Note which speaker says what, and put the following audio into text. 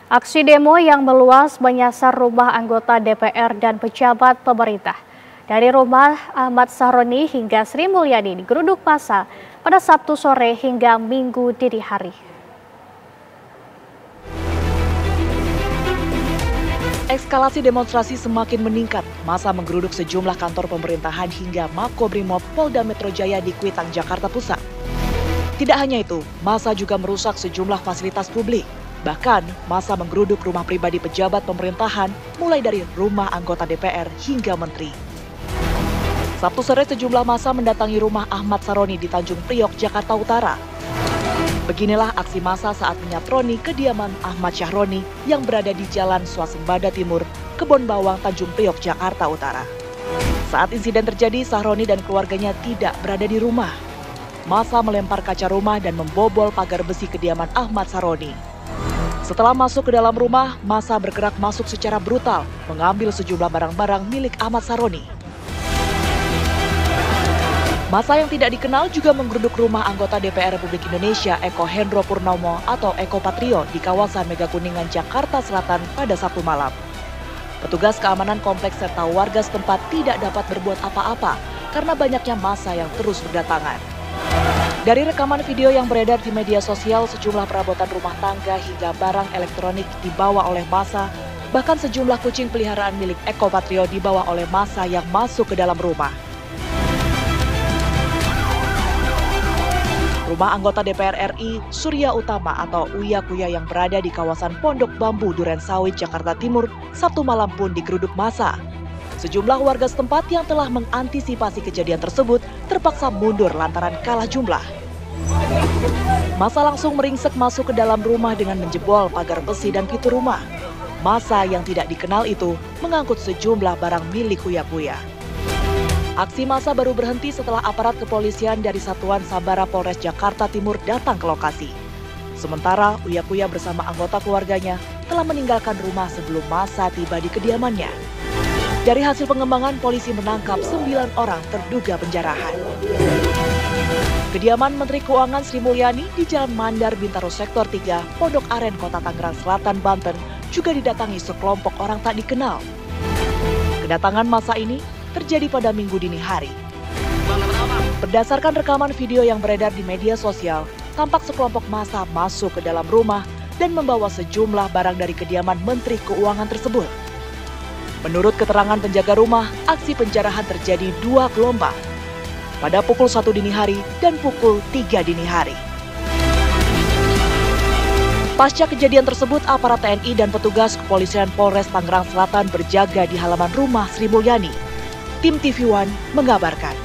Speaker 1: Aksi demo yang meluas menyasar rumah anggota DPR dan pejabat pemerintah. Dari rumah Ahmad Sahroni hingga Sri Mulyani digeruduk massa pada Sabtu sore hingga Minggu dini hari.
Speaker 2: Eskalasi demonstrasi semakin meningkat. Massa menggeruduk sejumlah kantor pemerintahan hingga Makobrimob Polda Metro Jaya di Kuitang, Jakarta Pusat. Tidak hanya itu, massa juga merusak sejumlah fasilitas publik. Bahkan, massa menggeruduk rumah pribadi pejabat pemerintahan, mulai dari rumah anggota DPR hingga menteri. Sabtu sore sejumlah massa mendatangi rumah Ahmad Sahroni di Tanjung Priok, Jakarta Utara. Beginilah aksi massa saat menyatroni kediaman Ahmad Sahroni yang berada di Jalan Swasembada Timur, Kebon Bawang, Tanjung Priok, Jakarta Utara. Saat insiden terjadi, Sahroni dan keluarganya tidak berada di rumah. Massa melempar kaca rumah dan membobol pagar besi kediaman Ahmad Sahroni. Setelah masuk ke dalam rumah, massa bergerak masuk secara brutal, mengambil sejumlah barang-barang milik Ahmad Sahroni. Massa yang tidak dikenal juga menggeruduk rumah anggota DPR Republik Indonesia Eko Hendro Purnomo atau Eko Patrio di kawasan Megakuningan, Jakarta Selatan pada Sabtu malam. Petugas keamanan kompleks serta warga setempat tidak dapat berbuat apa-apa karena banyaknya massa yang terus berdatangan. Dari rekaman video yang beredar di media sosial, sejumlah perabotan rumah tangga hingga barang elektronik dibawa oleh massa, bahkan sejumlah kucing peliharaan milik Eko Patrio dibawa oleh massa yang masuk ke dalam rumah. Rumah anggota DPR RI Surya Utama atau Uya Kuya yang berada di kawasan Pondok Bambu, Durensawit, Jakarta Timur, Sabtu malam pun digeruduk massa. Sejumlah warga setempat yang telah mengantisipasi kejadian tersebut terpaksa mundur lantaran kalah jumlah. Massa langsung meringsek masuk ke dalam rumah dengan menjebol pagar besi dan pintu rumah. Massa yang tidak dikenal itu mengangkut sejumlah barang milik Uya Kuya. Aksi massa baru berhenti setelah aparat kepolisian dari Satuan Sabara Polres Jakarta Timur datang ke lokasi. Sementara Uya Kuya bersama anggota keluarganya telah meninggalkan rumah sebelum massa tiba di kediamannya. Dari hasil pengembangan, polisi menangkap 9 orang terduga penjarahan. Kediaman Menteri Keuangan Sri Mulyani di Jalan Mandar Bintaro Sektor 3, Pondok Aren, Kota Tangerang Selatan, Banten, juga didatangi sekelompok orang tak dikenal. Kedatangan massa ini terjadi pada Minggu dini hari. Berdasarkan rekaman video yang beredar di media sosial, tampak sekelompok massa masuk ke dalam rumah dan membawa sejumlah barang dari kediaman Menteri Keuangan tersebut. Menurut keterangan penjaga rumah, aksi penjarahan terjadi 2 gelombang, pada pukul 1 dini hari dan pukul 3 dini hari. Pasca kejadian tersebut, aparat TNI dan petugas kepolisian Polres Tangerang Selatan berjaga di halaman rumah Sri Mulyani. Tim TV One mengabarkan.